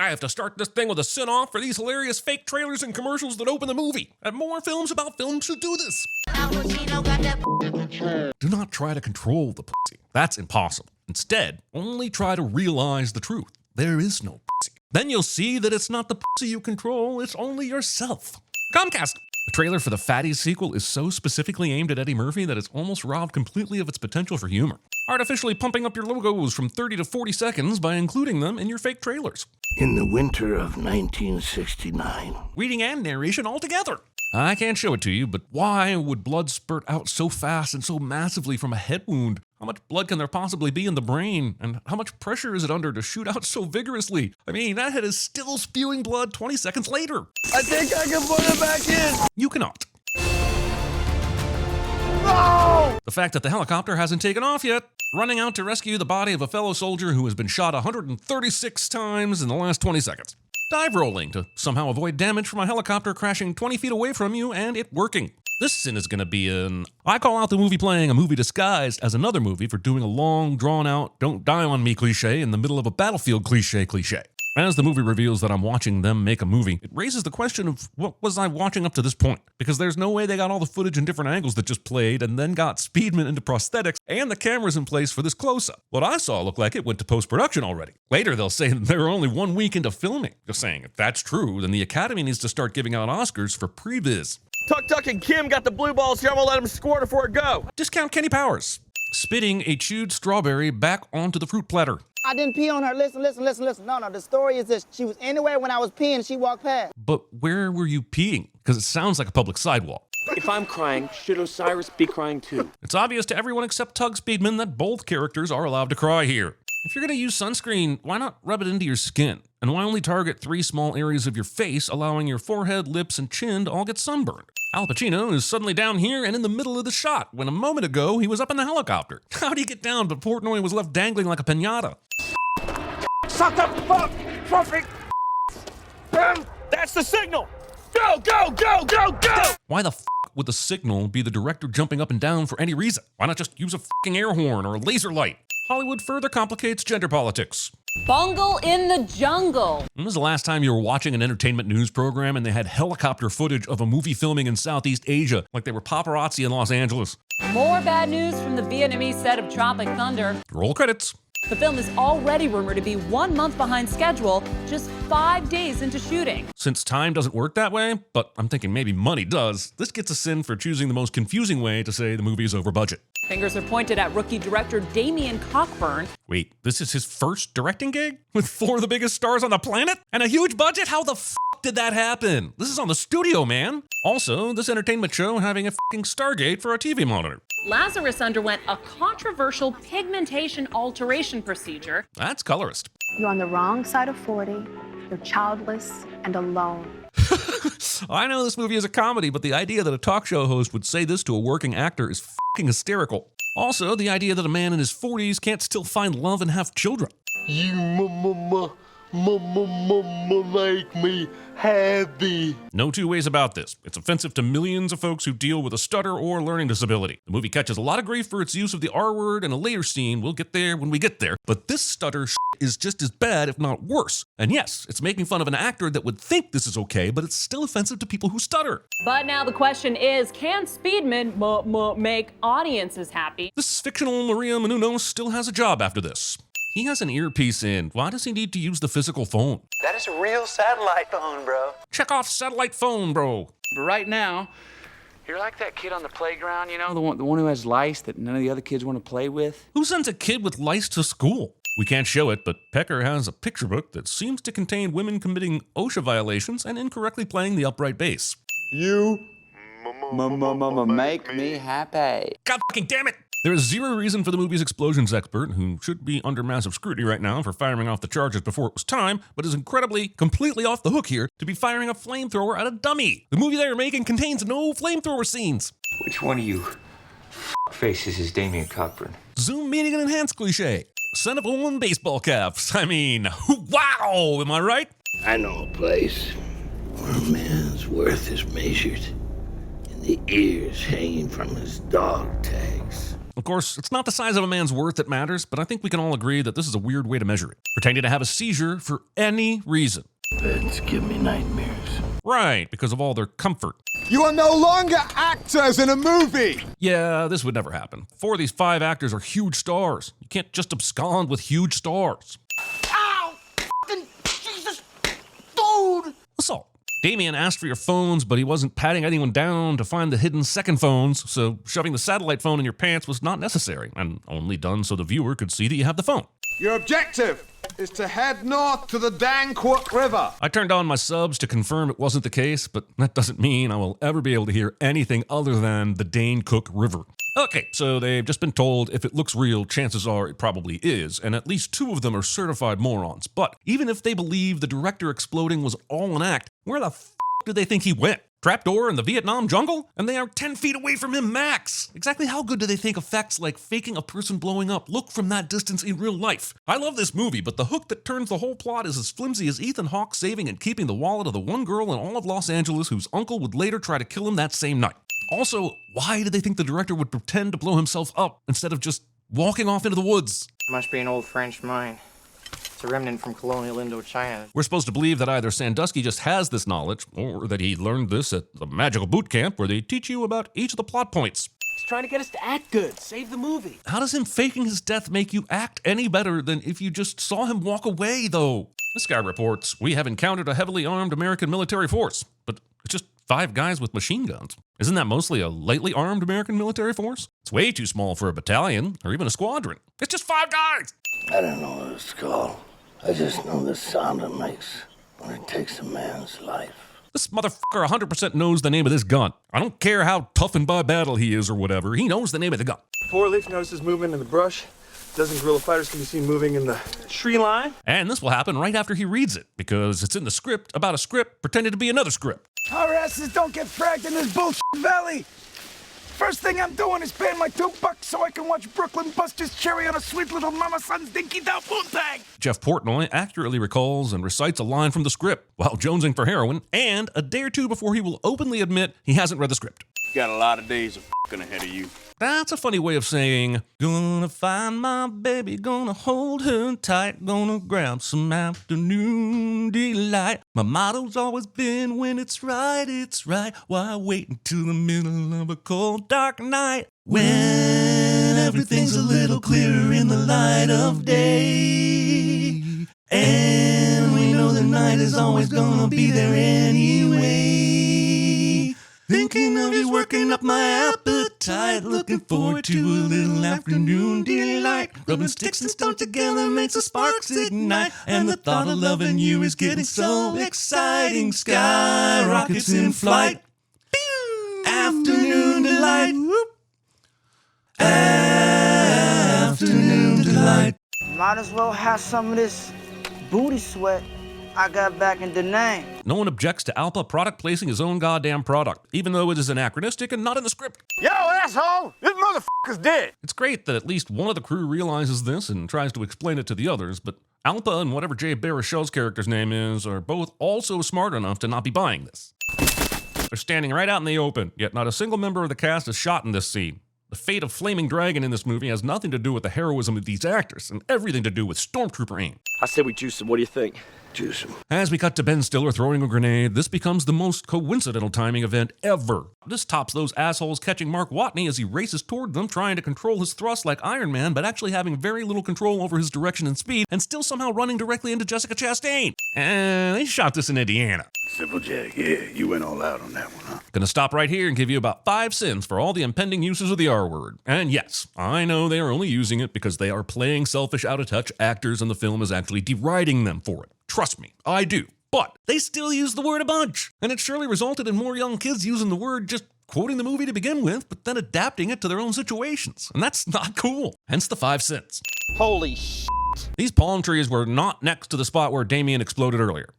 I have to start this thing with a sin-off for these hilarious fake trailers and commercials that open the movie. And more films about films should do this. Do not try to control the pussy. That's impossible. Instead, only try to realize the truth. There is no pussy. Then you'll see that it's not the pussy you control, it's only yourself. Comcast. The trailer for the Fatties sequel is so specifically aimed at Eddie Murphy that it's almost robbed completely of its potential for humor. Artificially pumping up your logos from 30 to 40 seconds by including them in your fake trailers. In the winter of 1969. Reading and narration all together. I can't show it to you, but why would blood spurt out so fast and so massively from a head wound? How much blood can there possibly be in the brain? And how much pressure is it under to shoot out so vigorously? I mean, that head is still spewing blood 20 seconds later. I think I can put it back in. You cannot. No! The fact that the helicopter hasn't taken off yet, running out to rescue the body of a fellow soldier who has been shot 136 times in the last 20 seconds. Dive rolling to somehow avoid damage from a helicopter crashing 20 feet away from you and it working. This sin is going to be I call out the movie playing a movie disguised as another movie for doing a long, drawn-out, don't die on me cliche in the middle of a battlefield cliche. As the movie reveals that I'm watching them make a movie, it raises the question of what was I watching up to this point? Because there's no way they got all the footage in different angles that just played and then got Speedman into prosthetics and the cameras in place for this close-up. What I saw looked like it went to post-production already. Later they'll say that they're only 1 week into filming. Just saying, if that's true, then the Academy needs to start giving out Oscars for previs. Tuck and Kim got the blue balls here. I'm gonna let them squirt before it go. Discount Kenny Powers. Spitting a chewed strawberry back onto the fruit platter. I didn't pee on her. Listen. No. The story is this. She was anywhere when I was peeing. She walked past. But where were you peeing? Because it sounds like a public sidewalk. If I'm crying, should Osiris be crying too? It's obvious to everyone except Tug Speedman that both characters are allowed to cry here. If you're going to use sunscreen, why not rub it into your skin? And why only target 3 small areas of your face, allowing your forehead, lips, and chin to all get sunburned? Al Pacino is suddenly down here and in the middle of the shot, when a moment ago he was up in the helicopter. How'd he get down but Portnoy was left dangling like a piñata? Shut the fuck, Tropic. That's the signal. Go! Why the f*** would the signal be the director jumping up and down for any reason? Why not just use a f***ing air horn or a laser light? Hollywood further complicates gender politics. Bungle in the jungle. When was the last time you were watching an entertainment news program and they had helicopter footage of a movie filming in Southeast Asia, like they were paparazzi in Los Angeles? More bad news from the Vietnamese set of Tropic Thunder. Roll credits. The film is already rumored to be 1 month behind schedule, just 5 days into shooting. Since time doesn't work that way, but I'm thinking maybe money does, this gets us in for choosing the most confusing way to say the movie is over budget. Fingers are pointed at rookie director Damien Cockburn. Wait, this is his first directing gig? With 4 of the biggest stars on the planet? And a huge budget? How the f*** did that happen? This is on the studio, man. Also, this entertainment show having a f***ing Stargate for a TV monitor. Lazarus underwent a controversial pigmentation alteration procedure. That's colorist. You're on the wrong side of 40. You're childless and alone. I know this movie is a comedy, but the idea that a talk show host would say this to a working actor is f***ing hysterical. Also, the idea that a man in his 40s can't still find love and have children. You make me happy. No two ways about this. It's offensive to millions of folks who deal with a stutter or learning disability. The movie catches a lot of grief for its use of the R word in a later scene. We'll get there when we get there. But this stutter is just as bad, if not worse. And yes, it's making fun of an actor that would think this is okay, but it's still offensive to people who stutter. But now the question is, can Speedman make audiences happy? This fictional Maria Menounos still has a job after this. He has an earpiece in. Why does he need to use the physical phone? That is a real satellite phone, bro. Check off satellite phone, bro. But right now, you're like that kid on the playground, you know, the one who has lice that none of the other kids want to play with. Who sends a kid with lice to school? We can't show it, but Pecker has a picture book that seems to contain women committing OSHA violations and incorrectly playing the upright bass. You make me happy. God fucking damn it! There is zero reason for the movie's explosions expert, who should be under massive scrutiny right now for firing off the charges before it was time, but is completely off the hook here, to be firing a flamethrower at a dummy. The movie they are making contains no flamethrower scenes. Which one of you faces is Damien Cockburn? Zoom meeting and enhance cliche. Son of a woman baseball caps. I mean, wow, am I right? I know a place where a man's worth is measured in the ears hanging from his dog tags. Of course, it's not the size of a man's worth that matters, but I think we can all agree that this is a weird way to measure it. Pretending to have a seizure for any reason. Beds give me nightmares. Right, because of all their comfort. You are no longer actors in a movie! Yeah, this would never happen. 4 of these 5 actors are huge stars. You can't just abscond with huge stars. Ow! Fucking Jesus! Dude! Assault. Damien asked for your phones, but he wasn't patting anyone down to find the hidden second phones, so shoving the satellite phone in your pants was not necessary, and only done so the viewer could see that you have the phone. Your objective is to head north to the Danquook River. I turned on my subs to confirm it wasn't the case, but that doesn't mean I will ever be able to hear anything other than the Danquook River. Okay, so they've just been told if it looks real, chances are it probably is, and at least 2 of them are certified morons. But even if they believe the director exploding was all an act, where the f*** do they think he went? Trapdoor in the Vietnam jungle? And they are 10 feet away from him max! Exactly how good do they think effects like faking a person blowing up look from that distance in real life? I love this movie, but the hook that turns the whole plot is as flimsy as Ethan Hawke saving and keeping the wallet of the one girl in all of Los Angeles whose uncle would later try to kill him that same night. Also, why did they think the director would pretend to blow himself up instead of just walking off into the woods? Must be an old French mine. It's a remnant from colonial Indochina. We're supposed to believe that either Sandusky just has this knowledge, or that he learned this at the magical boot camp where they teach you about each of the plot points. He's trying to get us to act good, save the movie. How does him faking his death make you act any better than if you just saw him walk away, though? This guy reports, we have encountered a heavily armed American military force, but it's just 5 guys with machine guns. Isn't that mostly a lightly armed American military force? It's way too small for a battalion, or even a squadron. It's just 5 guys! I don't know what it's called. I just know the sound it makes when it takes a man's life. This motherfucker 100% knows the name of this gun. I don't care how toughened by battle he is or whatever, he knows the name of the gun. 4-leaf notices movement in the brush. Dozen guerrilla fighters can be seen moving in the tree line. And this will happen right after he reads it, because it's in the script about a script pretending to be another script. Our asses don't get fragged in this bullshit valley. First thing I'm doing is paying my $2 so I can watch Brooklyn Buster's cherry on a sweet little mama son's dinky down poontang. Jeff Portnoy accurately recalls and recites a line from the script while jonesing for heroin, and a day or 2 before he will openly admit he hasn't read the script. Got a lot of days of f***ing ahead of you. That's a funny way of saying, gonna find my baby, gonna hold her tight, gonna grab some afternoon delight. My motto's always been, when it's right, why wait until the middle of a cold, dark night? When everything's a little clearer in the light of day. And we know the night is always gonna be there anyway. Thinking of you, working up my appetite. Looking forward to a little afternoon delight. Rubbing sticks and stones together makes the sparks ignite. And the thought of loving you is getting so exciting. Sky rockets in flight. Afternoon delight. Afternoon delight. Might as well have some of this booty sweat I got back in Da Nang. No one objects to Alpa product placing his own goddamn product, even though it is anachronistic and not in the script. Yo, asshole! This motherfucker's dead! It's great that at least one of the crew realizes this and tries to explain it to the others, but Alpa and whatever Jay Baruchel's character's name is are both also smart enough to not be buying this. They're standing right out in the open, yet not a single member of the cast is shot in this scene. The fate of Flaming Dragon in this movie has nothing to do with the heroism of these actors, and everything to do with Stormtrooper aim. I said we juice him. What do you think? Juice him. As we cut to Ben Stiller throwing a grenade, this becomes the most coincidental timing event ever. This tops those assholes catching Mark Watney as he races toward them, trying to control his thrust like Iron Man, but actually having very little control over his direction and speed, and still somehow running directly into Jessica Chastain. And they shot this in Indiana. Simple Jack, yeah, you went all out on that one, huh? Gonna stop right here and give you about 5 cents for all the impending uses of the R word. And yes, I know they are only using it because they are playing selfish, out-of-touch actors and the film is actually deriding them for it. Trust me, I do. But they still use the word a bunch. And it surely resulted in more young kids using the word just quoting the movie to begin with, but then adapting it to their own situations. And that's not cool. Hence the 5 cents. Holy shit. These palm trees were not next to the spot where Damien exploded earlier.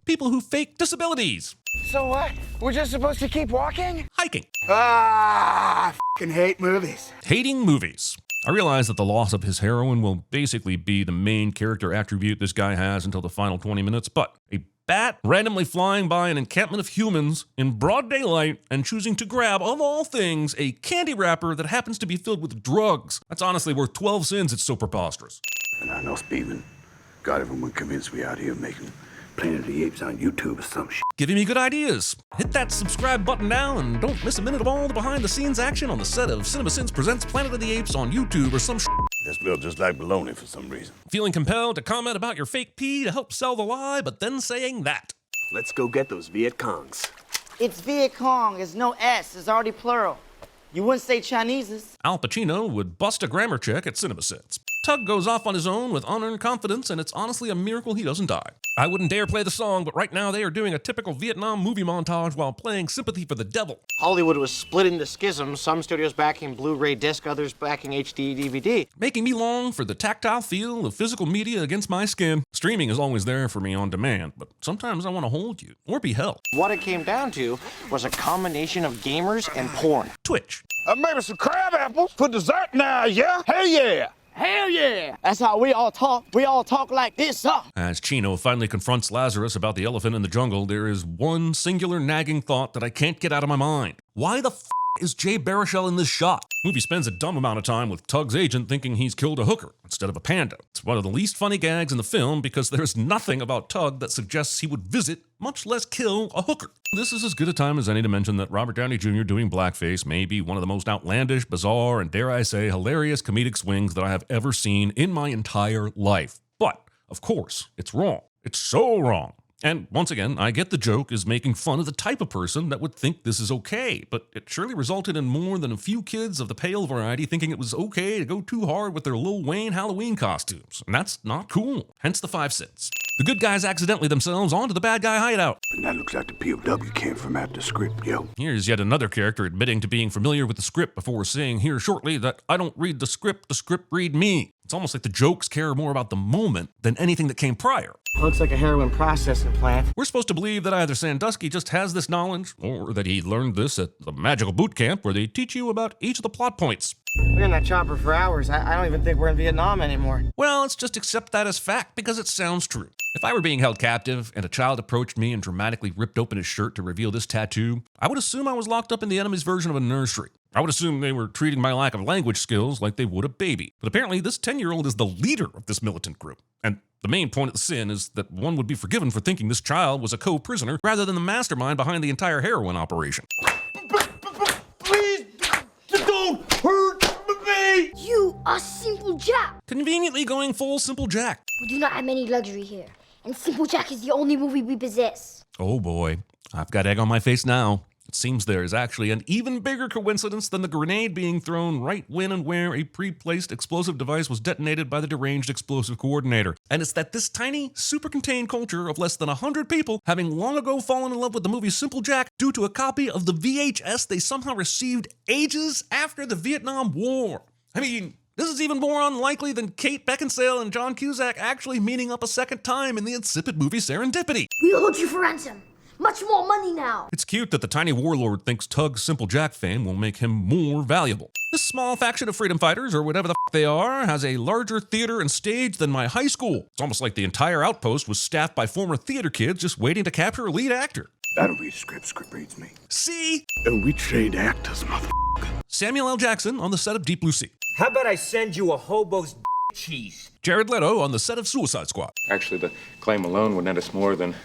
People who fake disabilities. So what? We're just supposed to keep walking? Hiking. I fucking hate movies. Hating movies. I realize that the loss of his heroin will basically be the main character attribute this guy has until the final 20 minutes, but a bat randomly flying by an encampment of humans in broad daylight and choosing to grab, of all things, a candy wrapper that happens to be filled with drugs. That's honestly worth 12 sins, it's so preposterous. And I know Speedman got everyone convinced we out here making Planet of the Apes on YouTube or some shit. Giving me good ideas. Hit that subscribe button now and don't miss a minute of all the behind-the-scenes action on the set of CinemaSins Presents Planet of the Apes on YouTube or some shit. That smells just like baloney for some reason. Feeling compelled to comment about your fake pee to help sell the lie, but then saying that. Let's go get those Viet Congs. It's Viet Cong. It's no S. It's already plural. You wouldn't say Chinese's. Al Pacino would bust a grammar check at CinemaSins. Tug goes off on his own with unearned confidence, and it's honestly a miracle he doesn't die. I wouldn't dare play the song, but right now they are doing a typical Vietnam movie montage while playing Sympathy for the Devil. Hollywood was split into schisms, some studios backing Blu-ray disc, others backing HD DVD. Making me long for the tactile feel of physical media against my skin. Streaming is always there for me on demand, but sometimes I want to hold you, or be held. What it came down to was a combination of gamers and porn. Twitch. Maybe some crab apples for dessert now, yeah? Hell yeah! Hell yeah! That's how we all talk. We all talk like this, huh? As Chino finally confronts Lazarus about the elephant in the jungle, there is one singular nagging thought that I can't get out of my mind. Why the f is Jay Baruchel in this shot? Movie spends a dumb amount of time with Tug's agent thinking he's killed a hooker instead of a panda. It's one of the least funny gags in the film because there's nothing about Tug that suggests he would visit, much less kill, a hooker. This is as good a time as any to mention that Robert Downey Jr. doing blackface may be one of the most outlandish, bizarre, and dare I say, hilarious comedic swings that I have ever seen in my entire life. But, of course, it's wrong. It's so wrong. And once again, I get the joke is making fun of the type of person that would think this is okay, but it surely resulted in more than a few kids of the pale variety thinking it was okay to go too hard with their Lil Wayne Halloween costumes. And that's not cool. Hence the 5 cents. The good guys accidentally themselves onto the bad guy hideout. And that looks like the POW came from out the script, yo. Here's yet another character admitting to being familiar with the script before saying here shortly that I don't read the script read me. It's almost like the jokes care more about the moment than anything that came prior. Looks like a heroin processing plant. We're supposed to believe that either Sandusky just has this knowledge, or that he learned this at the magical boot camp where they teach you about each of the plot points. We're in that chopper for hours. I don't even think we're in Vietnam anymore. Well, let's just accept that as fact because it sounds true. If I were being held captive and a child approached me and dramatically ripped open his shirt to reveal this tattoo, I would assume I was locked up in the enemy's version of a nursery. I would assume they were treating my lack of language skills like they would a baby. But apparently this 10-year-old is the leader of this militant group. And the main point of the sin is that one would be forgiven for thinking this child was a co-prisoner rather than the mastermind behind the entire heroin operation. Please, don't hurt me! You are Simple Jack! Conveniently going full Simple Jack. We do not have any luxury here, and Simple Jack is the only movie we possess. Oh boy, I've got egg on my face now. It seems there is actually an even bigger coincidence than the grenade being thrown right when and where a pre-placed explosive device was detonated by the deranged explosive coordinator. And it's that this tiny, super-contained culture of less than 100 people having long ago fallen in love with the movie Simple Jack due to a copy of the VHS they somehow received ages after the Vietnam War. I mean, this is even more unlikely than Kate Beckinsale and John Cusack actually meeting up a second time in the insipid movie Serendipity. We'll hold you for ransom. Much more money now. It's cute that the tiny warlord thinks Tug's Simple Jack fame will make him more valuable. This small faction of freedom fighters, or whatever the f they are, has a larger theater and stage than my high school. It's almost like the entire outpost was staffed by former theater kids just waiting to capture a lead actor. I don't read script reads me. See? And we trained actors, motherfucker. Samuel L. Jackson on the set of Deep Blue Sea. How about I send you a hobo's cheese? Jared Leto on the set of Suicide Squad. Actually, the claim alone would net us more than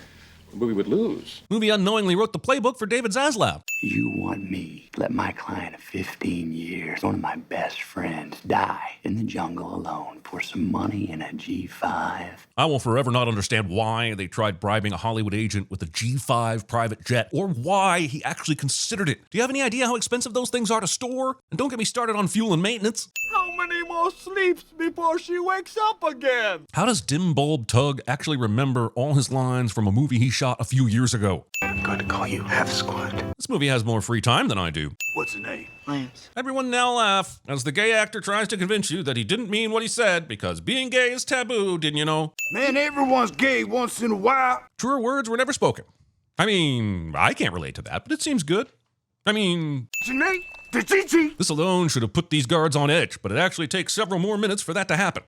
the movie would lose. Movie unknowingly wrote the playbook for David Zaslav. You want me to let my client of 15 years, one of my best friends, die in the jungle alone for some money and a G5? I will forever not understand why they tried bribing a Hollywood agent with a G5 private jet, or why he actually considered it. Do you have any idea how expensive those things are to store? And don't get me started on fuel and maintenance. How many more sleeps before she wakes up again? How does dim bulb Tug actually remember all his lines from a movie he shot a few years ago? I'm going to call you Half Squad. This movie has more free time than I do. What's the name? Lance. Everyone now laugh as the gay actor tries to convince you that he didn't mean what he said because being gay is taboo, didn't you know? Man, everyone's gay once in a while. Truer words were never spoken. I mean, I can't relate to that, but it seems good. I mean... What's your name? This alone should have put these guards on edge, but it actually takes several more minutes for that to happen.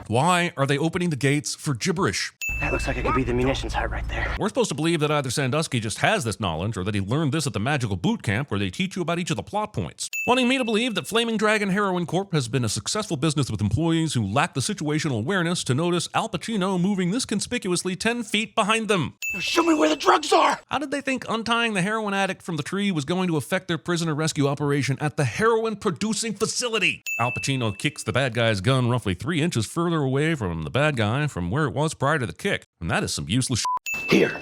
Why are they opening the gates for gibberish? That looks like it could be the munitions hut right there. We're supposed to believe that either Sandusky just has this knowledge or that he learned this at the magical boot camp where they teach you about each of the plot points. Wanting me to believe that Flaming Dragon Heroin Corp has been a successful business with employees who lack the situational awareness to notice Al Pacino moving this conspicuously 10 feet behind them. Show me where the drugs are! How did they think untying the heroin addict from the tree was going to affect their prisoner rescue operation at the heroin producing facility? Al Pacino kicks the bad guy's gun roughly 3 inches further away from the bad guy from where it was prior to the kick. And that is some useless shit. Here.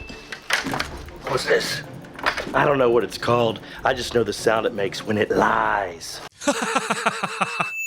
What's this? I don't know what it's called. I just know the sound it makes when it lies.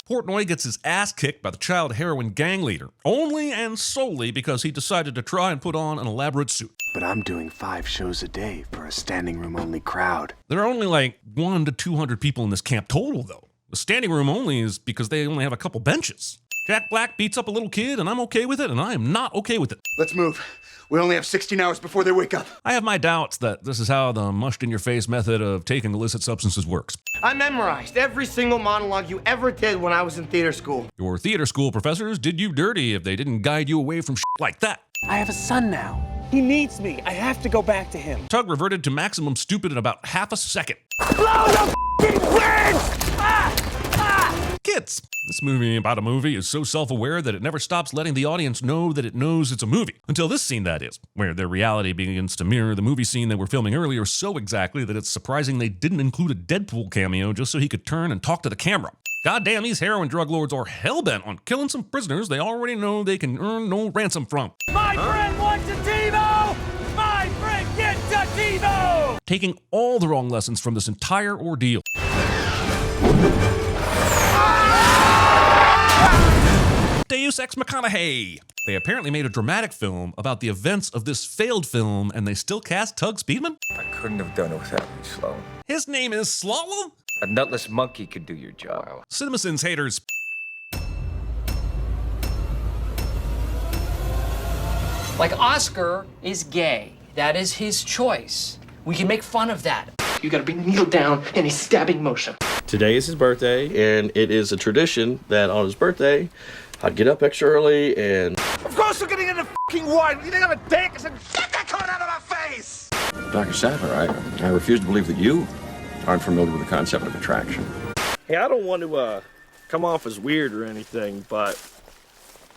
Portnoy gets his ass kicked by the child heroin gang leader, only and solely because he decided to try and put on an elaborate suit. But I'm doing 5 shows a day for a standing room only crowd. There are only like 100 to 200 people in this camp total, though. The standing room only is because they only have a couple benches. Jack Black beats up a little kid, and I'm okay with it, and I am not okay with it. Let's move. We only have 16 hours before they wake up. I have my doubts that this is how the mushed-in-your-face method of taking illicit substances works. I memorized every single monologue you ever did when I was in theater school. Your theater school professors did you dirty if they didn't guide you away from shit like that. I have a son now. He needs me. I have to go back to him. Tug reverted to maximum stupid in about half a second. Blow the f***ing bridge! Kids! This movie about a movie is so self-aware that it never stops letting the audience know that it knows it's a movie. Until this scene, that is, where their reality begins to mirror the movie scene they were filming earlier so exactly that it's surprising they didn't include a Deadpool cameo just so he could turn and talk to the camera. Goddamn, these heroin drug lords are hellbent on killing some prisoners they already know they can earn no ransom from. My friend wants a TiVo! My friend gets a TiVo! Taking all the wrong lessons from this entire ordeal. Deus Ex McConaughey. They apparently made a dramatic film about the events of this failed film, and they still cast Tug Speedman? I couldn't have done it without you, Sloan. His name is Slalom? A nutless monkey could do your job. CinemaSins haters. Like, Oscar is gay. That is his choice. We can make fun of that. You gotta bring Neil down in a stabbing motion. Today is his birthday, and it is a tradition that on his birthday, I'd get up extra early and... Of course we're getting into f***ing wine. You think I'm a dick? I said, get that card out of my face! Dr. Sapper, I refuse to believe that you aren't familiar with the concept of attraction. Hey, I don't want to come off as weird or anything, but...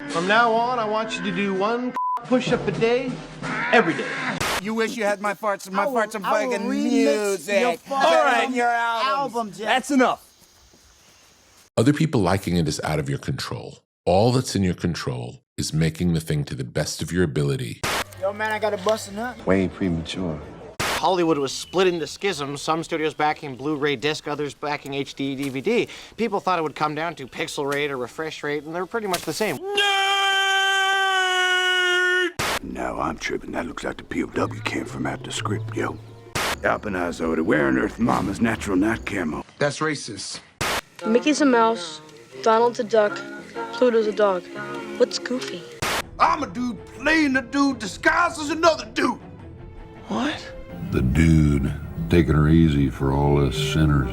From now on, I want you to do 1 push-up a day, every day. You wish you had my farts and my farts and fucking music. All right, your album. That's enough. Other people liking it is out of your control. All that's in your control is making the thing to the best of your ability. Yo, man, I got a bustin' nut. Way premature. Hollywood was split into schisms, some studios backing Blu-ray disc, others backing HD DVD. People thought it would come down to pixel rate or refresh rate, and they were pretty much the same. No, I'm tripping. That looks like the POW came from out the script, yo. Alpinized over there. Where on earth Mama's natural night camo? That's racist. Mickey's a mouse, Donald's a duck, Pluto's a dog. What's Goofy? I'm a dude playing a dude disguised as another dude. What? The dude taking her easy for all us sinners.